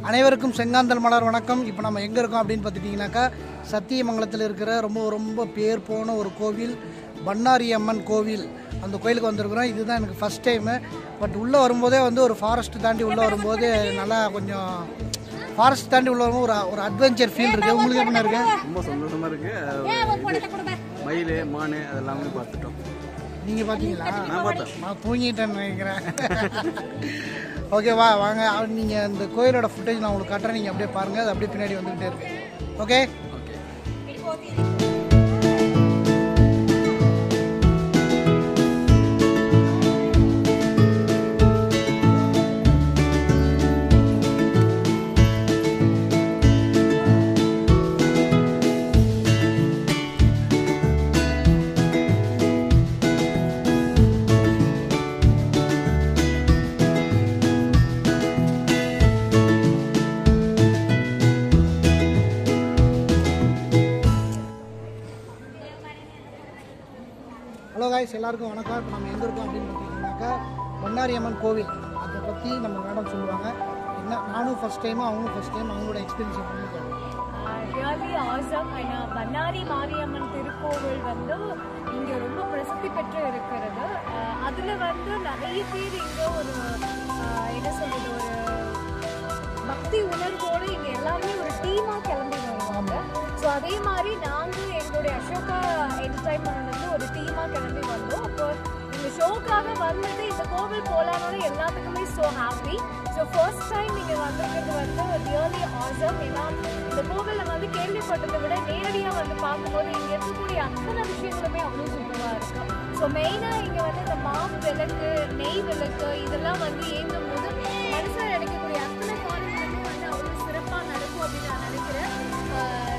அனைவருக்கும் செங்காந்தல் மலர் வணக்கம். இப்போ நம்ம எங்கே இருக்கோம் அப்படின்னு பார்த்துட்டிங்கனாக்கா, சத்தியமங்கலத்தில் இருக்கிற ரொம்ப ரொம்ப பேர் போன ஒரு கோவில், பண்ணாரி அம்மன் கோவில். அந்த கோயிலுக்கு வந்திருக்கிறோம். இதுதான் எனக்கு ஃபஸ்ட் டைமு. பட் உள்ளே வரும்போதே வந்து ஒரு ஃபாரஸ்ட் தாண்டி உள்ளே வரும்போது நல்லா கொஞ்சம் ஃபாரஸ்ட் தாண்டி உள்ள வரும்போது ஒரு அட்வென்ச்சர் ஃபீல் இருக்குது. உங்களுக்கு எப்படி இருக்குது? ரொம்ப சந்தோஷமாக இருக்குது. மயில் மான் அதெல்லாமே பார்த்துட்டோம். நீங்கள் பார்த்தீங்களா? நான் பார்த்தேன். நான் தூங்கிட்டேன்னு நினைக்கிறேன். ஓகே வாங்க, நீங்கள் இந்த கோயிலோட ஃபுட்டேஜ் நான் உங்களுக்கு காட்டுறேன். நீங்கள் அப்படியே பாருங்கள். அது அப்படியே பின்னாடி வந்துக்கிட்டே இருக்கு. ஓகே. ஹலோ காய்ஸ், எல்லாருக்கும் வணக்கம். இப்போ நம்ம எங்கே இருக்கோம் அப்படின்னு பார்த்தீங்கன்னாக்கா, பண்ணாரி அம்மன் கோவில். அதை பற்றி நம்ம மேடம் சொல்லுவாங்க. என்ன, நானும் ஃபஸ்ட் டைமு, அவங்களும் ஃபஸ்ட் டைம். அவங்களோட எக்ஸ்பீரியன்ஸ் எப்படி? Really awesome. பண்ணாரி மாரியம்மன் திருக்கோவில் வந்து இங்கே ரொம்ப பிரசித்தி பெற்று இருக்கிறது. அதில் வந்து நிறைய பேர் இங்கே ஒரு என்ன சொல்கிறது, ஒரு பக்தி உணர்வோடு இங்கே எல்லாமே ஒரு டீமாக கிளம்பி வருவாங்க. ஸோ அதே மாதிரி நாங்கள் எங்களுடைய அசோகா என்டர்டைன்மெண்ட் ஒரு டீமாக கிளம்பி வந்தோம். அப்போ இந்த ஷோக்காக வந்தது, இந்த கோவில் போகலான்னு எல்லாத்துக்குமே so happy. So first time நீங்கள் வந்திருக்கிறது வந்து ரியலி ஆசம். ஏன்னா இந்த கோவில் நம்ம வந்து கேள்விப்பட்டதை விட நேரடியாக வந்து பார்க்கும்போது இங்கே இருக்கக்கூடிய அத்தனை விஷயங்களுமே அவ்வளோ சூப்பராக இருக்கும். ஸோ மெயினாக இங்கே வந்து இந்த மாவு விளக்கு, நெய் விளக்கு இதெல்லாம் வந்து ஏற்றும் போது மனசில் நினைக்கக்கூடிய அத்தனை காரியங்களுமே வந்து அவ்வளோ சிறப்பாக நடக்கும் அப்படின்னு நான் நினைக்கிறேன்.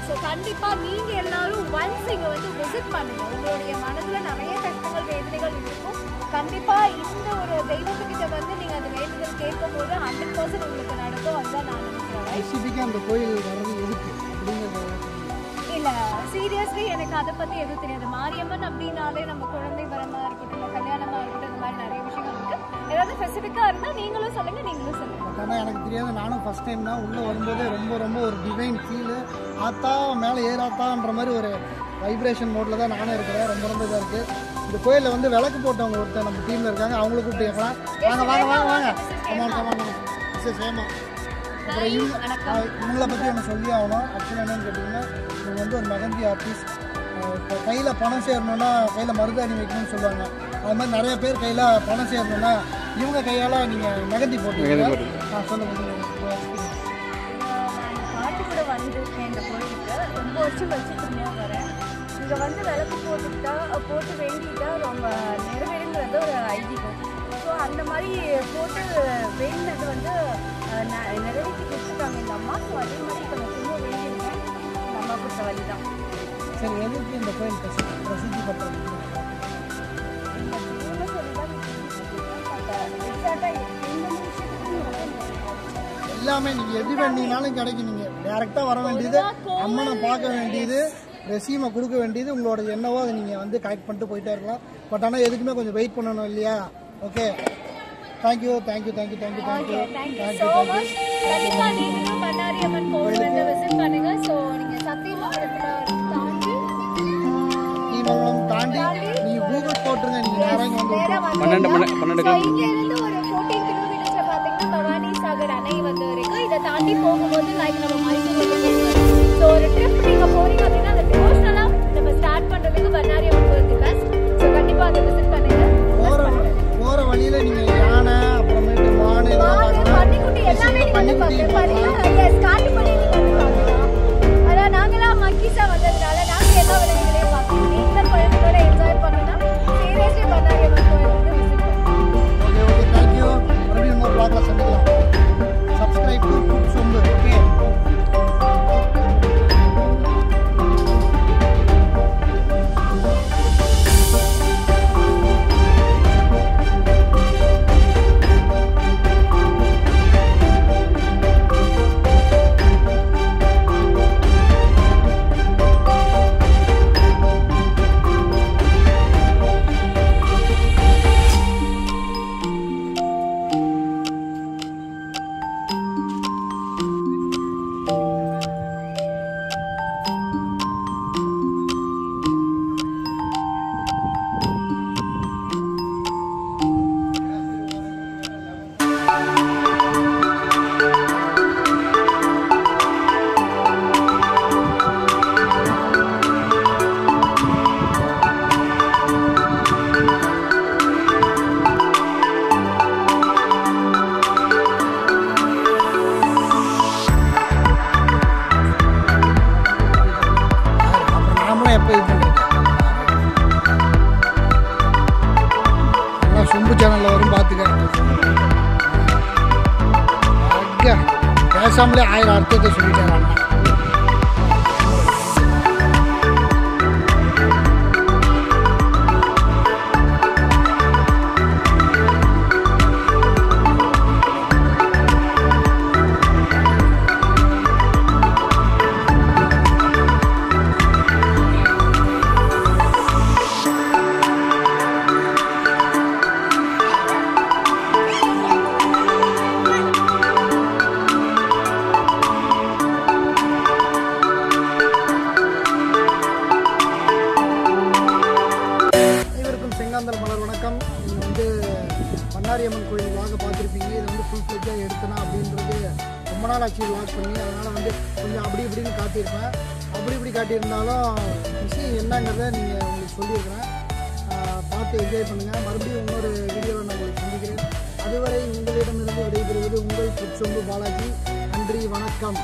ஸோ கண்டிப்பாக நீங்கள் எல்லாரும் ஒன்ஸ் இங்கே வந்து விசிட் பண்ணுங்கள். உங்களுடைய மனதில் நிறைய கஷ்டங்கள் வேதனைகள் இருக்கும். கண்டிப்பாக இந்த ஒரு தெய்வத்துக்கிட்ட வந்து நீங்கள் அந்த வேண்டுதல் கேட்கும் போது 100% உங்களுக்கு நடக்கும். அதுதான் நான் நினைக்கிறேன். ஸ்பெசிஃபிக்காக அந்த கோயில் வர்றது எதுக்கு அப்படிங்கிறது? இல்லை, சீரியஸ்லி எனக்கு அதை பற்றி எதுவும் தெரியாது. மாரியம்மன் அப்படின்னாலே நம்ம குழந்தை வரமாக இருக்கட்டும், இல்லை கல்யாணமாக இருக்கட்டும், இந்த மாதிரி நிறைய விஷயங்கள் இருக்குது. ஏதாவது ஸ்பெசிஃபிக்காக இருந்தால் நீங்களும் சொல்லுங்கள், நீங்களும் சொல்லுங்கள். பட் ஆனால் எனக்கு தெரியாது. நானும் ஃபஸ்ட் டைம் தான். உள்ளே வரும்போதே ரொம்ப ரொம்ப ஒரு டிவைன் ஃபீலு. ஆத்தா மேலே ஏறாத்தான்ற மாதிரி ஒரு வைப்ரேஷன் மோட்டில் தான் நானும் இருக்கிறேன். ரொம்ப ரொம்ப இதாக இருக்குது. இந்த கோயிலில் வந்து விளக்கு போட்டவங்க ஒருத்தர் நம்ம டீமில் இருக்காங்க. அவங்கள கூப்பிட்டு கேட்கலாம். வாங்க வாங்க வாங்க வாங்க கமான் கமான் மிஸ்ஸஸ் ஹேமா. அப்புறம் இவங்களை பற்றி ஒன்று சொல்லி ஆகணும். ஆக்சுவலாக என்னென்னு கேட்டிங்கன்னா, இவங்க வந்து ஒரு மெஹந்தி ஆர்டிஸ்ட். இப்போ கையில் பணம் சேரணுன்னா கையில் மருதாணி வைக்கணும்னு சொல்லுவாங்க. அது மாதிரி நிறைய பேர் கையில் பணம் சேரணுன்னா இவங்க கையால் நீங்கள் மெஹந்தி போட்டுருக்கீங்க. சொல்லுங்கள். பாட்டி கூட வந்திருக்கேன் இந்த கோயிலுக்கு. ரொம்ப வருஷம் வச்சுட்டு வரேன். இங்கே வந்து விளக்கு போட்டு வேண்டிட்டா ரொம்ப நிறைவேறுங்கிறது ஒரு ஐதீகம். ஸோ அந்த மாதிரி போட்டு வேண்டினது வந்து நிறைவேற்றி கொடுத்துருக்காங்க எங்கள் அம்மா. ஸோ அதே மாதிரி இப்போ நான் திரும்ப வேண்டியிருக்கேன். எங்கள் அம்மா கொடுத்த வழி தான். சரி, எதுக்கு இந்த கோயில் பிரசித்தி பெற்றது? எல்லாமே நீங்கள் எது வேண்டினாலும் கிடைக்கும். நீங்கள் டேரெக்டாக வர வேண்டியது, அம்மனை பார்க்க வேண்டியது, ரெசீமை கொடுக்க வேண்டியது, உங்களோட என்னவோ அதை நீங்கள் வந்து கலெக்ட் பண்ணிட்டு போயிட்டே இருக்கலாம். பட் ஆனால் எதுக்குமே கொஞ்சம் வெயிட் பண்ணணும் இல்லையா? Okay, thank you thank you thank you thank you thank you thank you thank you. கண்டிப்பாக நீங்களும் பண்ணாரி அம்மன் கோவில் வந்து விசிட் பண்ணுங்க. ஸோ நீங்கள் சத்தியமங்கலத்தில் தாண்டி நீங்கள் கூகுள் போட்டுருங்க. நீங்கள் நேரம் வந்து 12 இங்க இருந்து ஒரு 14 கிலோமீட்டர்ஸ்ல பாத்தீங்கன்னா பவானி சாகர் அணை வந்து இருக்கு. இதை தாண்டி போகும்போது லைக் நம்ம மைசூர். ஸோ ஒரு ட்ரிப் நீங்க போறீங்க அப்படின்னா அதை டிவோஷனலா நம்ம ஸ்டார்ட் பண்றதுக்கு பண்ணாரி அம்மன் கோவில் பெஸ்ட். ஸோ கண்டிப்பா அதை விசிட் பண்ணுங்க. போற வழியில நீங்க யானை, அப்புறமேட்டு மான், பன்னிக்குட்டி எல்லாமே நீங்க பாருங்க. காட்டு பண்ணி நீங்க பார்க்கலாம். அதான் நாங்களாம் மக்கீஸா வந்ததுனால நாங்க எல்லா விலங்குகளையும் பார்க்கணும். நீங்க குழந்தைகளோட என்ஜாய் பண்ணணும்னா சீரியஸ்லி பண்ணாரி அம்மன் கோவில் வந்து விசிட் பண்ணுங்க. Okay thank you. மறுபடியும் இன்னொரு ப்ளாக்ல சந்திக்கலாம். சப்ஸ்கிரைப் டு சொம்பு. ஓகே. பேசாமலே 1000 அர்த்தத்தை சொல்லிட்டாரு அண்ணா. செங்காந்தல் மலர் வணக்கம். நீங்கள் வந்து பண்ணாரி அம்மன் கோயில் விளாக பார்த்துருப்பீங்க. இதை வந்து ஃபுல் ஃப்ளெஜ்ஜாக எடுத்தனா அப்படின்றது ரொம்ப நாள் ஆச்சு விளாக் பண்ணி. அதனால் வந்து கொஞ்சம் அப்படி இப்படின்னு காட்டியிருப்பேன். அப்படி இப்படி காட்டியிருந்தாலும் விஷயம் என்னங்கிறத நீங்கள் உங்களுக்கு சொல்லியிருக்கிறேன். பார்த்து என்ஜாய் பண்ணுங்கள். மறுபடியும் இன்னொரு வீடியோவில் நான் உங்களுக்கு சந்திக்கிறேன். அதுவரை உங்களிடமிருந்து விடைபெறுவது உங்கள் சொம்பு பாலாஜி. நன்றி, வணக்கம்.